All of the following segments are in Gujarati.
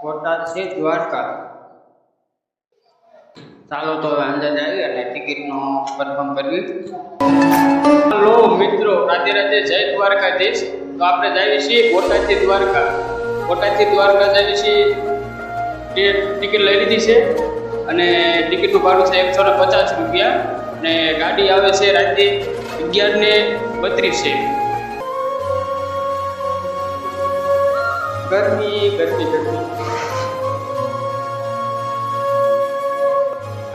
બોટાદથી દ્વારકા. ચાલો તો હવે અંદર આવી અને ટિકિટનો કન્ફર્મ કરવી. હલો મિત્રો, રાધે રાધે, જય દ્વારકાધીશ. તો આપણે જઈએ છીએ બોટાદથી દ્વારકા. બોટાદથી દ્વારકા જઈએ છીએ. ટિકિટ લઈ લીધી છે અને ટિકિટનું ભાડું છે 150 રૂપિયા અને ગાડી આવે છે રાતે 11:32 છે. ગરમી.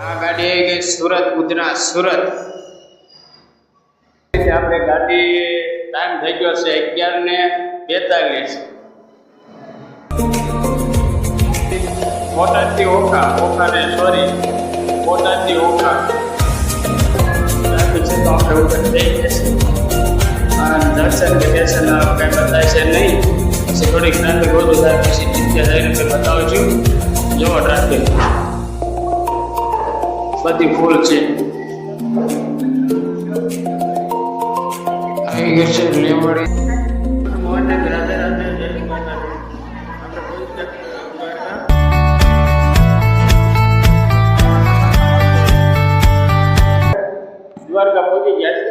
આ ગાડી આવી ગઈ સુરત, ઉધના સુરત. આપણે ગાડી ટાઈમ થઈ ગયો છે 11:42. બોટાદથી બોટાદથી ઓખા ટ્રાફિક છે તો આપણે ઉપર જઈ જશે. દર્શન કે દર્શન કંઈ બતાય છે નહીં. પછી થોડીક ટ્રાફિક વધુ થાય પછી ત્યાં જઈને બતાવું છું. જુઓ ટ્રાફિક બધી ફૂલ છે. આવી ગઈ છે લીંબડી. મોર્નિંગ, રાધે રાધે, જય માતાજી. દ્વારકા પહોંચી ગયા છે.